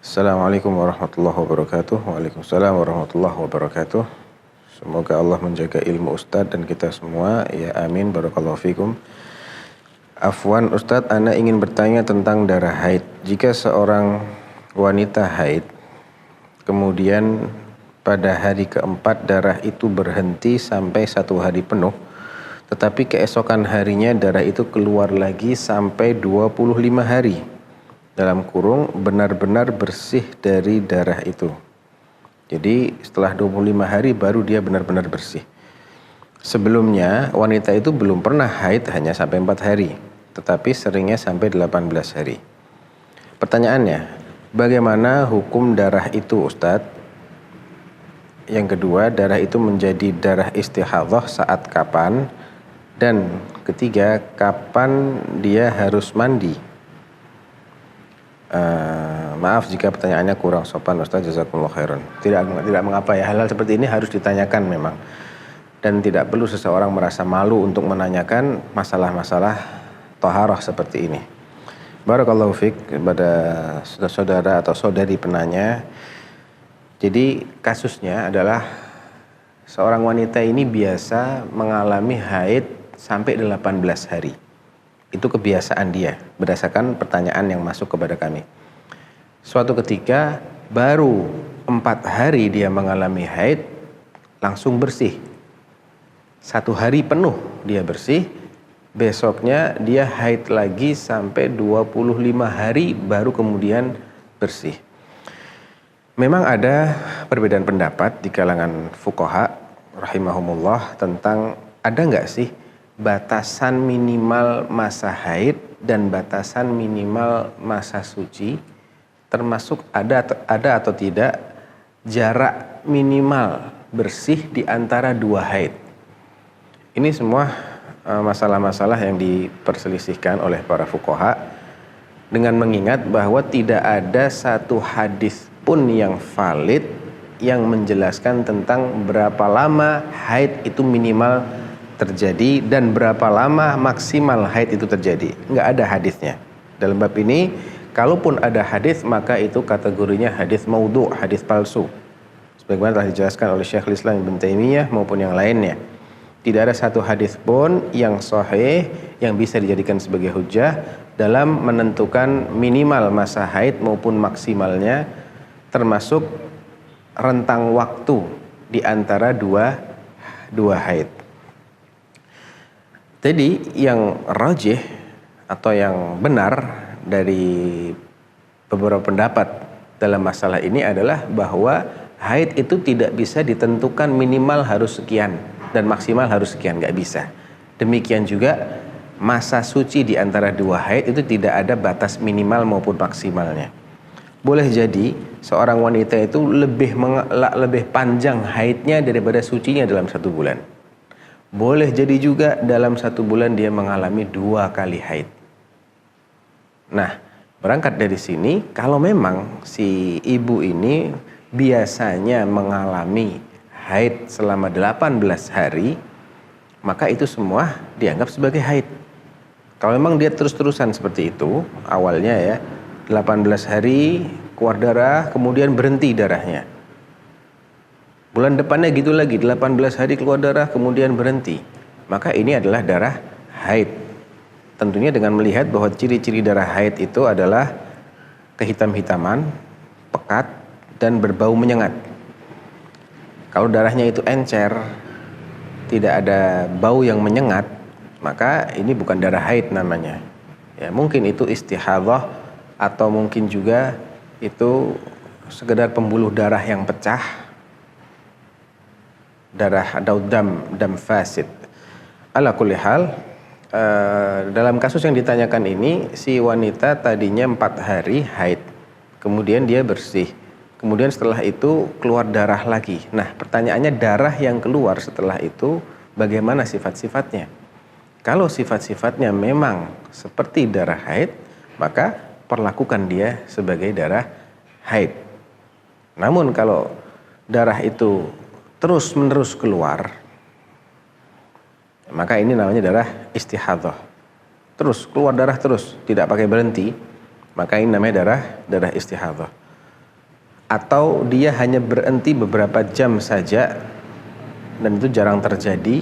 Assalamualaikum warahmatullahi wabarakatuh. Waalaikumsalam warahmatullahi wabarakatuh. Semoga Allah menjaga ilmu Ustadz dan kita semua. Ya amin. Barakallahu fikum. Afwan Ustadz, ana ingin bertanya tentang darah haid. Jika seorang wanita haid, kemudian pada hari keempat darah itu berhenti sampai 1 hari penuh, tetapi keesokan harinya darah itu keluar lagi sampai 25 hari. Dalam kurung benar-benar bersih dari darah itu. Jadi setelah 25 hari baru dia benar-benar bersih. Sebelumnya wanita itu belum pernah haid hanya sampai 4 hari, tetapi seringnya sampai 18 hari. Pertanyaannya, bagaimana hukum darah itu Ustadz? Yang kedua, darah itu menjadi darah istihadhah saat kapan? Dan ketiga, kapan dia harus mandi? Maaf jika pertanyaannya kurang sopan Ustaz, jazakumullah khairan. Tidak mengapa ya, hal-hal seperti ini harus ditanyakan memang. Dan tidak perlu seseorang merasa malu untuk menanyakan masalah-masalah thaharah seperti ini. Barakallahu fiik kepada saudara atau saudari penanya. Jadi kasusnya adalah seorang wanita ini biasa mengalami haid sampai 18 hari. Itu kebiasaan dia berdasarkan pertanyaan yang masuk kepada kami. Suatu ketika baru 4 hari dia mengalami haid langsung bersih. 1 hari penuh dia bersih, besoknya dia haid lagi sampai 25 hari baru kemudian bersih. Memang ada perbedaan pendapat di kalangan fuqaha rahimahumullah tentang ada nggak sih batasan minimal masa haid dan batasan minimal masa suci, termasuk ada atau tidak jarak minimal bersih di antara 2 haid. Ini semua masalah-masalah yang diperselisihkan oleh para fuqaha dengan mengingat bahwa tidak ada satu hadis pun yang valid yang menjelaskan tentang berapa lama haid itu minimal terjadi dan berapa lama maksimal haid itu terjadi. Nggak ada hadisnya. Dalam bab ini, kalaupun ada hadis maka itu kategorinya hadis maudhu', hadis palsu. Sebagaimana telah dijelaskan oleh Syekhul Islam Ibnu Taimiyah maupun yang lainnya. Tidak ada satu hadis pun yang sahih yang bisa dijadikan sebagai hujjah dalam menentukan minimal masa haid maupun maksimalnya, termasuk rentang waktu di antara dua haid. Jadi yang rajih atau yang benar dari beberapa pendapat dalam masalah ini adalah bahwa haid itu tidak bisa ditentukan minimal harus sekian dan maksimal harus sekian, nggak bisa. Demikian juga masa suci di antara 2 haid itu tidak ada batas minimal maupun maksimalnya. Boleh jadi seorang wanita itu lebih panjang haidnya daripada sucinya dalam 1 bulan. Boleh jadi juga dalam 1 bulan dia mengalami 2 kali haid. Nah, berangkat dari sini, kalau memang si ibu ini biasanya mengalami haid selama 18 hari, maka itu semua dianggap sebagai haid. Kalau memang dia terus-terusan seperti itu, awalnya ya, 18 hari keluar darah, kemudian berhenti darahnya. Bulan depannya gitu lagi, 18 hari keluar darah, kemudian berhenti. Maka ini adalah darah haid. Tentunya dengan melihat bahwa ciri-ciri darah haid itu adalah kehitam-hitaman, pekat, dan berbau menyengat. Kalau darahnya itu encer, tidak ada bau yang menyengat, maka ini bukan darah haid namanya. Ya, mungkin itu istihadhah atau mungkin juga itu sekedar pembuluh darah yang pecah. Darah atau dam fasid. Ala kulli hal, dalam kasus yang ditanyakan ini, si wanita tadinya 4 hari haid, kemudian dia bersih, kemudian setelah itu keluar darah lagi. Nah, pertanyaannya, darah yang keluar setelah itu bagaimana sifat-sifatnya? Kalau sifat-sifatnya memang seperti darah haid, maka perlakukan dia sebagai darah haid. Namun kalau darah itu terus-menerus keluar, maka ini namanya darah istihadhah. Terus keluar darah terus, tidak pakai berhenti, maka ini namanya darah istihadhah. atau dia hanya berhenti beberapa jam saja dan itu jarang terjadi,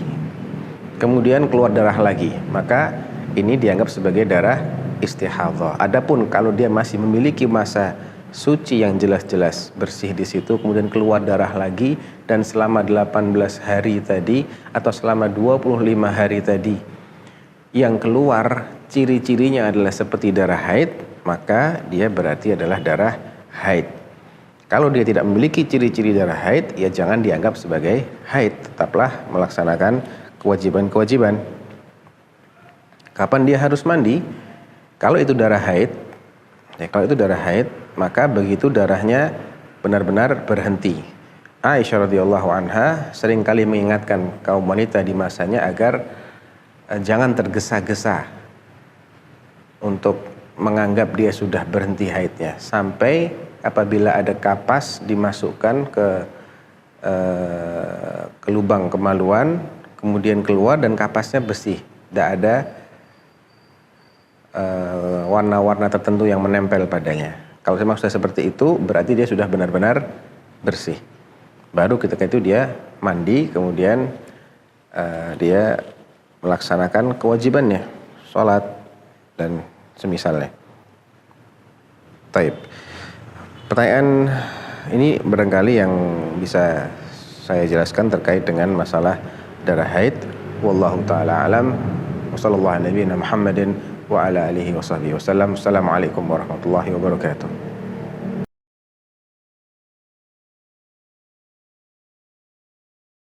kemudian keluar darah lagi, maka ini dianggap sebagai darah istihadhah. Adapun kalau dia masih memiliki masa suci yang jelas-jelas bersih di situ, kemudian keluar darah lagi, dan selama 18 hari tadi atau selama 25 hari tadi yang keluar ciri-cirinya adalah seperti darah haid, maka dia berarti adalah darah haid. Kalau dia tidak memiliki ciri-ciri darah haid, ya jangan dianggap sebagai haid, tetaplah melaksanakan kewajiban-kewajiban. Kapan dia harus mandi? Kalau itu darah haid, maka begitu darahnya benar-benar berhenti. Aisyah radhiyallahu anha seringkali mengingatkan kaum wanita di masanya agar jangan tergesa-gesa untuk menganggap dia sudah berhenti haidnya, sampai apabila ada kapas dimasukkan ke lubang kemaluan, kemudian keluar dan kapasnya bersih, tidak ada warna-warna tertentu yang menempel padanya. Kalau memang sudah seperti itu, berarti dia sudah benar-benar bersih. Baru ketika itu dia mandi, kemudian dia melaksanakan kewajibannya, sholat dan semisalnya. Taib. Pertanyaan ini barangkali yang bisa saya jelaskan terkait dengan masalah darah haid. Wallahu ta'ala alam. Wassallallahu ala nabiyina Muhammadin wa ala alihi wa sahbihi wasallam. Assalamualaikum warahmatullahi wabarakatuh.